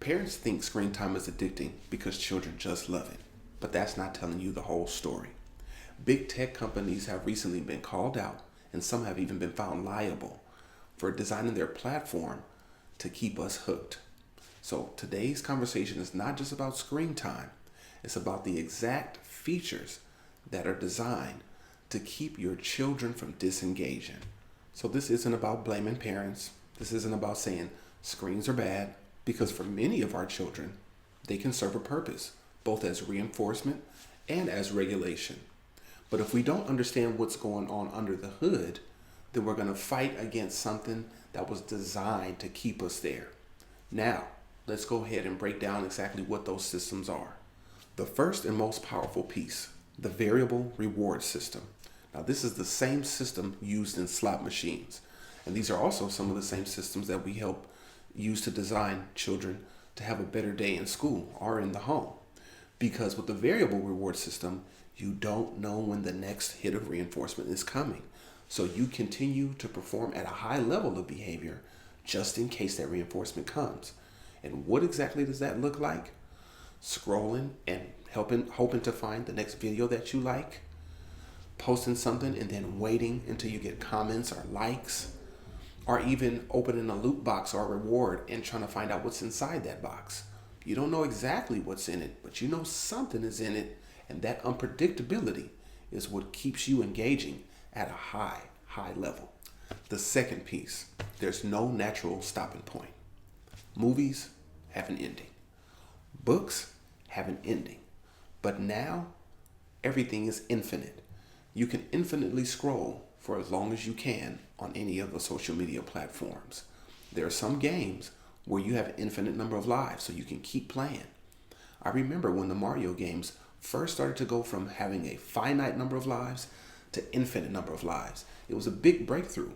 Parents think screen time is addicting because children just love it, but that's not telling you the whole story. Big tech companies have recently been called out, and some have even been found liable for designing their platform to keep us hooked. So today's conversation is not just about screen time, it's about the exact features that are designed to keep your children from disengaging. So this isn't about blaming parents. This isn't about saying screens are bad, because for many of our children, they can serve a purpose, both as reinforcement and as regulation. But if we don't understand what's going on under the hood, then we're going to fight against something that was designed to keep us there. Now, let's go ahead and break down exactly what those systems are. The first and most powerful piece, the variable reward system. Now, this is the same system used in slot machines. And these are also some of the same systems that we help use to design children to have a better day in school or in the home. Because with the variable reward system, you don't know when the next hit of reinforcement is coming. So you continue to perform at a high level of behavior just in case that reinforcement comes. And what exactly does that look like? Scrolling and hoping to find the next video that you like, posting something and then waiting until you get comments or likes, or even opening a loot box or a reward and trying to find out what's inside that box. You don't know exactly what's in it, but you know something is in it, and that unpredictability is what keeps you engaging at a high level. The second piece, there's no natural stopping point. Movies have an ending. Books have an ending. But now, everything is infinite. You can infinitely scroll for as long as you can on any of the social media platforms. There are some games where you have an infinite number of lives, so you can keep playing. I remember when the Mario games first started to go from having a finite number of lives to infinite number of lives. It was a big breakthrough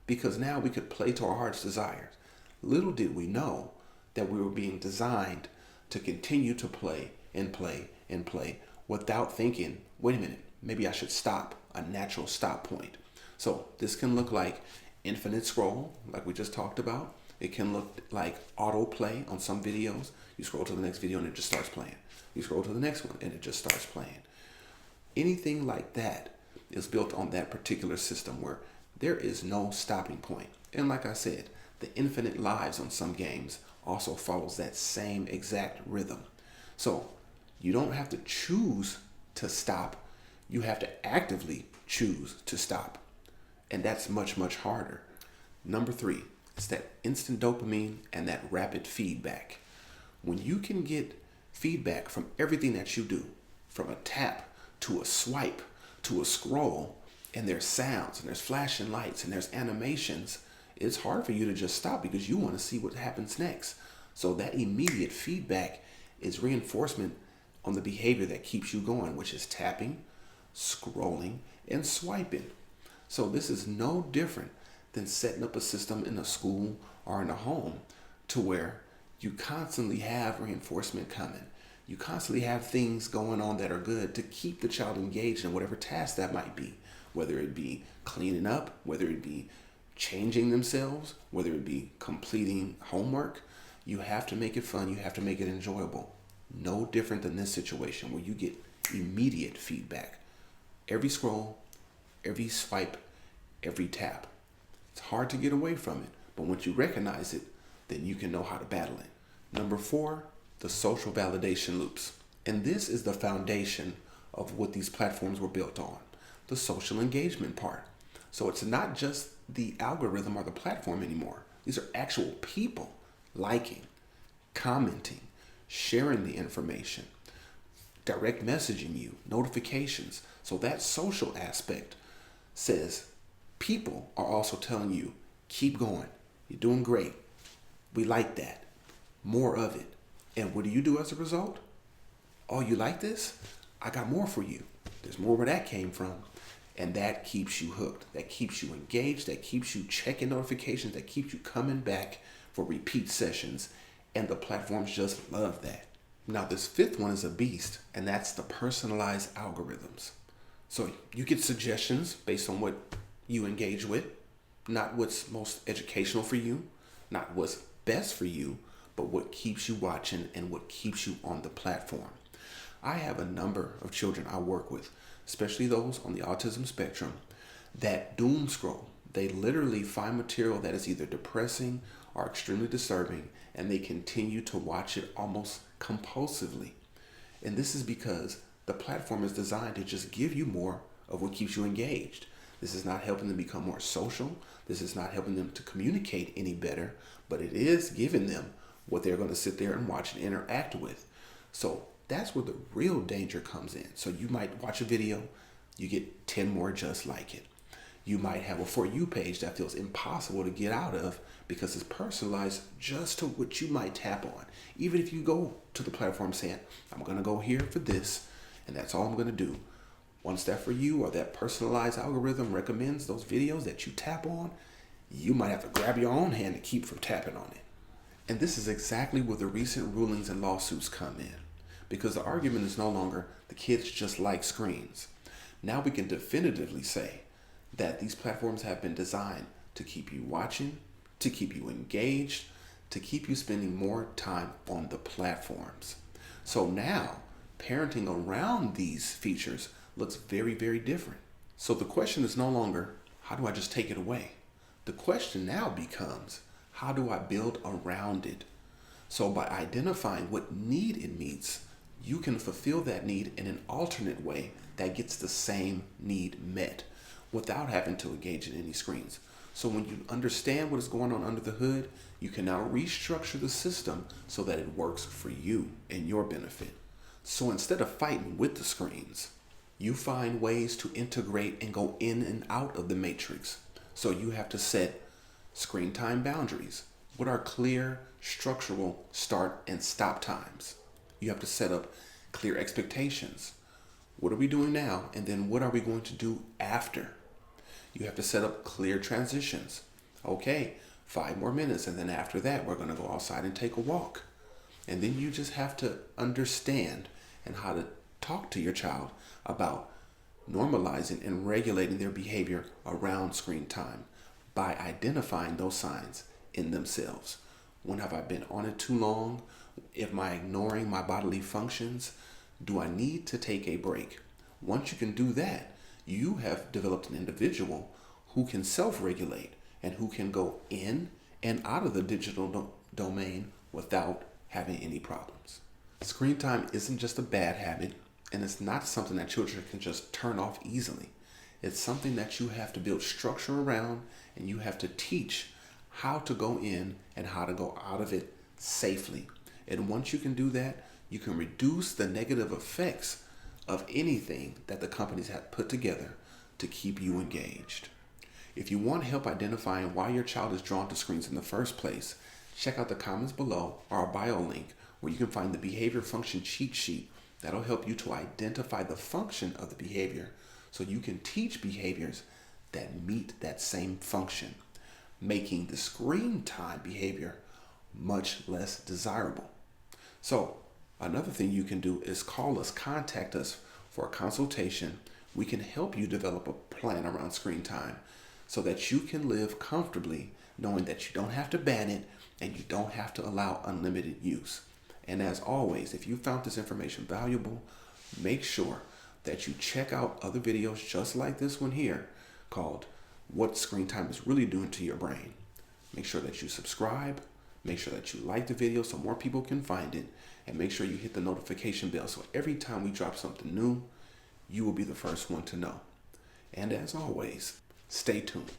because now we could play to our heart's desires. Little did we know that we were being designed to continue to play and play and play without thinking, wait a minute, maybe I should stop, a natural stop point. So this can look like infinite scroll, like we just talked about. It can look like autoplay on some videos. You scroll to the next video and it just starts playing. You scroll to the next one and it just starts playing. Anything like that is built on that particular system where there is no stopping point. And like I said, the infinite lives on some games also follows that same exact rhythm. So you don't have to choose to stop. You have to actively choose to stop. And that's much, much harder. Number 3, it's that instant dopamine and that rapid feedback. When you can get feedback from everything that you do, from a tap to a swipe to a scroll, and there's sounds and there's flashing lights and there's animations, it's hard for you to just stop because you want to see what happens next. So that immediate feedback is reinforcement on the behavior that keeps you going, which is tapping, scrolling, and swiping. So this is no different than setting up a system in a school or in a home to where you constantly have reinforcement coming. You constantly have things going on that are good to keep the child engaged in whatever task that might be, whether it be cleaning up, whether it be changing themselves, whether it be completing homework. You have to make it fun. You have to make it enjoyable. No different than this situation where you get immediate feedback. Every scroll, every swipe, every tap. It's hard to get away from it, but once you recognize it, then you can know how to battle it. Number 4, the social validation loops. And this is the foundation of what these platforms were built on, the social engagement part. So it's not just the algorithm or the platform anymore. These are actual people liking, commenting, sharing the information, direct messaging you, notifications. So that social aspect says people are also telling you, keep going. You're doing great. We like that. More of it. And what do you do as a result? Oh, you like this? I got more for you. There's more where that came from. And that keeps you hooked. That keeps you engaged. That keeps you checking notifications. That keeps you coming back for repeat sessions. And the platforms just love that. Now, this 5th one is a beast, and that's the personalized algorithms. So you get suggestions based on what you engage with, not what's most educational for you, not what's best for you, but what keeps you watching and what keeps you on the platform. I have a number of children I work with, especially those on the autism spectrum, that doom scroll. They literally find material that is either depressing or extremely disturbing, and they continue to watch it almost compulsively. And this is because the platform is designed to just give you more of what keeps you engaged. This is not helping them become more social. This is not helping them to communicate any better, but it is giving them what they're going to sit there and watch and interact with. So that's where the real danger comes in. So you might watch a video, you get 10 more just like it. You might have a For You page that feels impossible to get out of because it's personalized just to what you might tap on. Even if you go to the platform saying, I'm going to go here for this, and that's all I'm going to do. Once that For You or that personalized algorithm recommends those videos that you tap on, you might have to grab your own hand to keep from tapping on it. And this is exactly where the recent rulings and lawsuits come in, because the argument is no longer the kids just like screens. Now we can definitively say that these platforms have been designed to keep you watching, to keep you engaged, to keep you spending more time on the platforms. So now, parenting around these features looks very, very different. So the question is no longer, how do I just take it away? The question now becomes, how do I build around it? So by identifying what need it meets, you can fulfill that need in an alternate way that gets the same need met without having to engage in any screens. So when you understand what is going on under the hood, you can now restructure the system so that it works for you and your benefit. So instead of fighting with the screens, you find ways to integrate and go in and out of the matrix. So you have to set screen time boundaries. What are clear, structural start and stop times? You have to set up clear expectations. What are we doing now? And then what are we going to do after? You have to set up clear transitions. Okay, 5 more minutes, and then after that, we're going to go outside and take a walk. And then you just have to understand and how to talk to your child about normalizing and regulating their behavior around screen time by identifying those signs in themselves. When have I been on it too long? Am I ignoring my bodily functions? Do I need to take a break? Once you can do that, you have developed an individual who can self-regulate and who can go in and out of the digital domain without having any problems. Screen time isn't just a bad habit, and it's not something that children can just turn off easily. It's something that you have to build structure around, and you have to teach how to go in and how to go out of it safely. And once you can do that, you can reduce the negative effects of anything that the companies have put together to keep you engaged. If you want help identifying why your child is drawn to screens in the first place, check out the comments below or our bio link where you can find the behavior function cheat sheet that'll help you to identify the function of the behavior so you can teach behaviors that meet that same function, making the screen time behavior much less desirable. So another thing you can do is call us, contact us for a consultation. We can help you develop a plan around screen time so that you can live comfortably knowing that you don't have to ban it and you don't have to allow unlimited use. And as always, if you found this information valuable, make sure that you check out other videos just like this one here called What Screen Time is Really Doing to Your Brain. Make sure that you subscribe, make sure that you like the video so more people can find it, and make sure you hit the notification bell so every time we drop something new, you will be the first one to know. And as always, stay tuned.